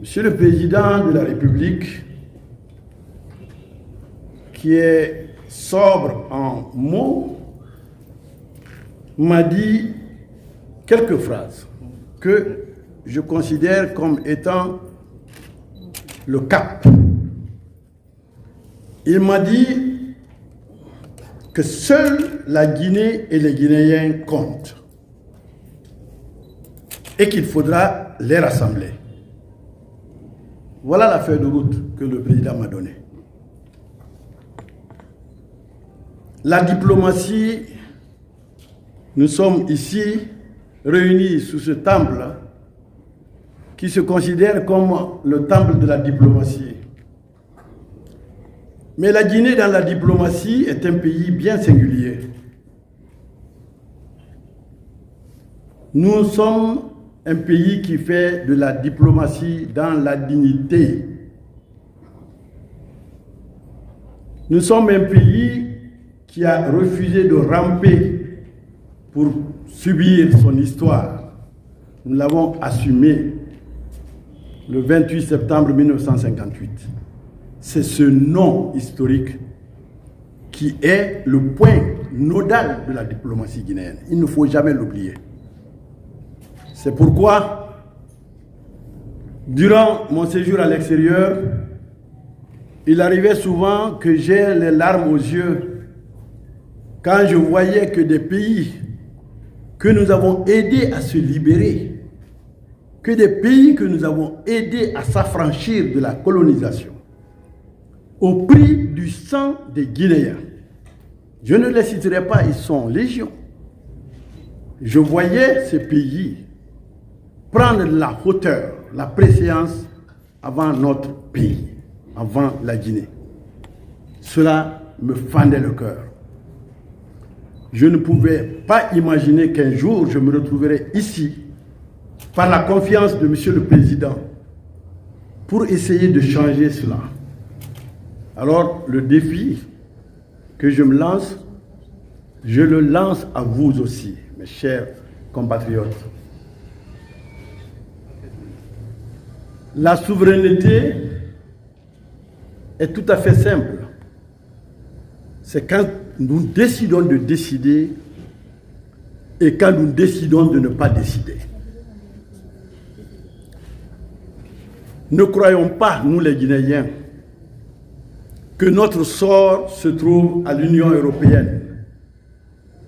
Monsieur le Président de la République, qui est sobre en mots, m'a dit quelques phrases que je considère comme étant le cap. Il m'a dit que seule la Guinée et les Guinéens comptent et qu'il faudra les rassembler. Voilà la feuille de route que le président m'a donnée. La diplomatie, nous sommes ici réunis sous ce temple qui se considère comme le temple de la diplomatie. Mais la Guinée dans la diplomatie est un pays bien singulier. Nous sommes un pays qui fait de la diplomatie dans la dignité. Nous sommes un pays qui a refusé de ramper pour subir son histoire. Nous l'avons assumé le 28 septembre 1958. C'est ce nom historique qui est le point nodal de la diplomatie guinéenne. Il ne faut jamais l'oublier. C'est pourquoi, durant mon séjour à l'extérieur, il arrivait souvent que j'ai les larmes aux yeux quand je voyais que des pays que nous avons aidés à se libérer, que des pays que nous avons aidés à s'affranchir de la colonisation, au prix du sang des Guinéens. Je ne les citerai pas, ils sont légion. Je voyais ces pays prendre la hauteur, la préséance avant notre pays, avant la Guinée. Cela me fendait le cœur. Je ne pouvais pas imaginer qu'un jour je me retrouverais ici, par la confiance de Monsieur le Président, pour essayer de changer cela. Alors, le défi que je me lance, je le lance à vous aussi, mes chers compatriotes. La souveraineté est tout à fait simple. C'est quand nous décidons de décider et quand nous décidons de ne pas décider. Ne croyons pas, nous les Guinéens, que notre sort se trouve à l'Union européenne,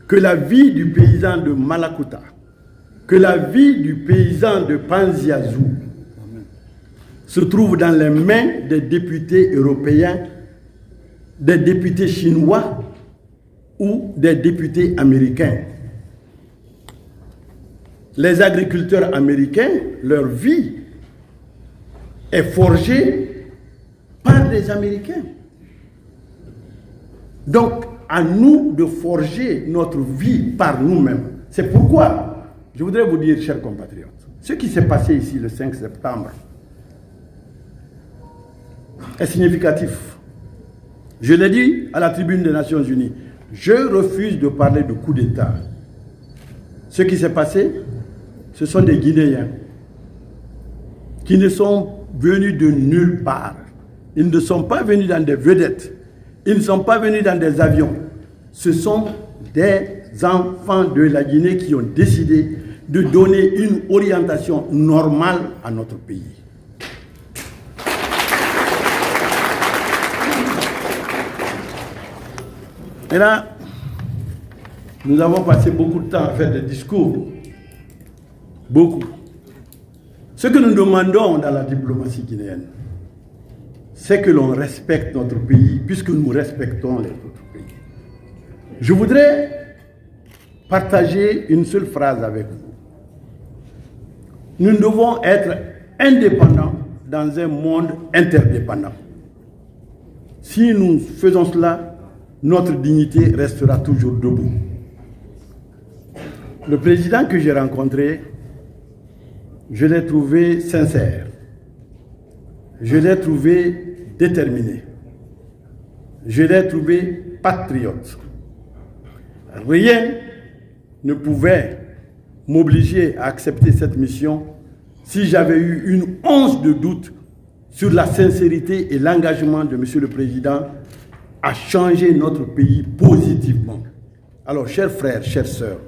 que la vie du paysan de Malakuta, que la vie du paysan de Panziazou se trouve dans les mains des députés européens, des députés chinois ou des députés américains. Les agriculteurs américains, leur vie est forgée par les Américains. Donc, à nous de forger notre vie par nous-mêmes. C'est pourquoi, je voudrais vous dire, chers compatriotes, ce qui s'est passé ici le 5 septembre est significatif. Je l'ai dit à la tribune des Nations Unies, je refuse de parler de coup d'État. Ce qui s'est passé, ce sont des Guinéens qui ne sont venus de nulle part. Ils ne sont pas venus dans des vedettes. Ils ne sont pas venus dans des avions. Ce sont des enfants de la Guinée qui ont décidé de donner une orientation normale à notre pays. Et là, nous avons passé beaucoup de temps à faire des discours. Beaucoup. Ce que nous demandons dans la diplomatie guinéenne, c'est que l'on respecte notre pays, puisque nous respectons les autres pays. Je voudrais partager une seule phrase avec vous. Nous devons être indépendants dans un monde interdépendant. Si nous faisons cela, notre dignité restera toujours debout. Le président que j'ai rencontré, je l'ai trouvé sincère. Je l'ai trouvé déterminé. Je l'ai trouvé patriote. Rien ne pouvait m'obliger à accepter cette mission si j'avais eu une once de doute sur la sincérité et l'engagement de M. le Président à changer notre pays positivement. Alors, chers frères, chères sœurs,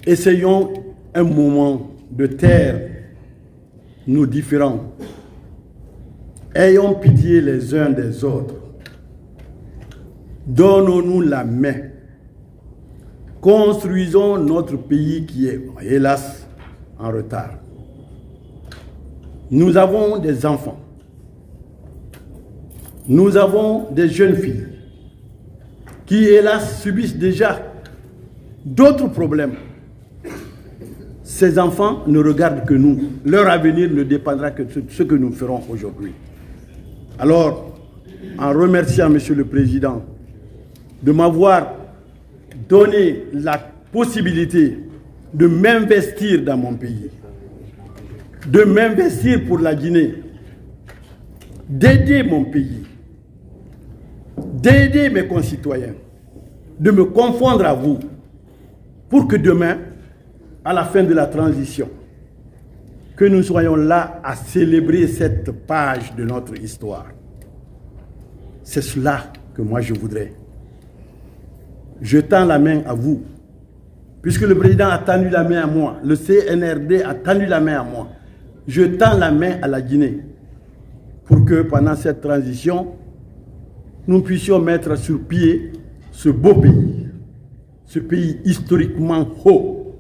essayons un moment de taire nos différends. Ayons pitié les uns des autres. Donnons-nous la main. Construisons notre pays qui est, hélas, en retard. Nous avons des enfants. Nous avons des jeunes filles qui, hélas, subissent déjà d'autres problèmes. Ces enfants ne regardent que nous. Leur avenir ne dépendra que de ce que nous ferons aujourd'hui. Alors, en remerciant M. le Président de m'avoir donné la possibilité de m'investir dans mon pays, de m'investir pour la Guinée, d'aider mon pays, d'aider mes concitoyens, de me confondre à vous, pour que demain, à la fin de la transition, que nous soyons là à célébrer cette page de notre histoire. C'est cela que moi je voudrais. Je tends la main à vous, puisque le président a tendu la main à moi, le CNRD a tendu la main à moi. Je tends la main à la Guinée pour que pendant cette transition, nous puissions mettre sur pied ce beau pays, ce pays historiquement haut,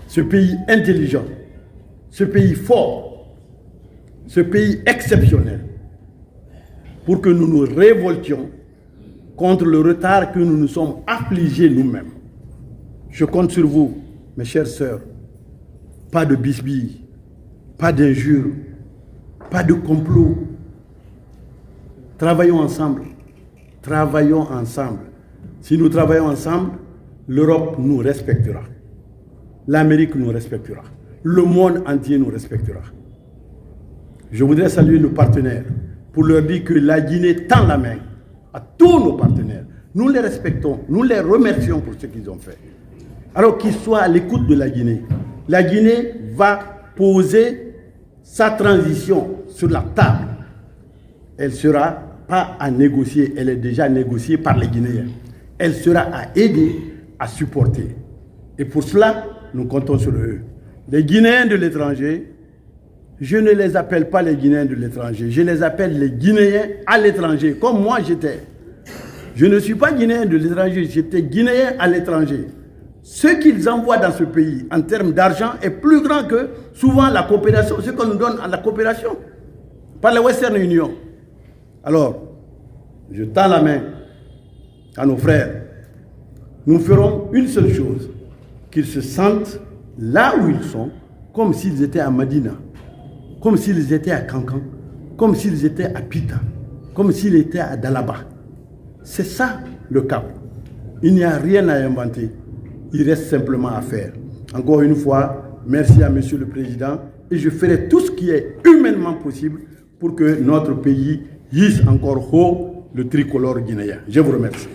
ce pays intelligent, ce pays fort, ce pays exceptionnel, pour que nous nous révoltions contre le retard que nous nous sommes affligés nous-mêmes. Je compte sur vous, mes chères sœurs. Pas de bisbilles, pas d'injures, pas de complot. Travaillons ensemble. Travaillons ensemble. Si nous travaillons ensemble, l'Europe nous respectera. L'Amérique nous respectera. Le monde entier nous respectera. Je voudrais saluer nos partenaires pour leur dire que la Guinée tend la main à tous nos partenaires. Nous les respectons, nous les remercions pour ce qu'ils ont fait. Alors qu'ils soient à l'écoute de la Guinée. La Guinée va poser sa transition sur la table. Elle ne sera pas à négocier, elle est déjà négociée par les Guinéens. Elle sera à aider, à supporter. Et pour cela, nous comptons sur eux. Les Guinéens de l'étranger, je ne les appelle pas les Guinéens de l'étranger, je les appelle les Guinéens à l'étranger, comme moi j'étais. Je ne suis pas Guinéen de l'étranger, j'étais Guinéen à l'étranger. Ce qu'ils envoient dans ce pays en termes d'argent est plus grand que souvent la coopération, ce qu'on nous donne à la coopération par la Western Union. Alors, je tends la main à nos frères. Nous ferons une seule chose, qu'ils se sentent là où ils sont, comme s'ils étaient à Madina, comme s'ils étaient à Kankan, comme s'ils étaient à Pita, comme s'ils étaient à Dalaba. C'est ça le cap. Il n'y a rien à inventer. Il reste simplement à faire. Encore une fois, merci à M. le Président et je ferai tout ce qui est humainement possible pour que notre pays hisse encore haut le tricolore guinéen. Je vous remercie.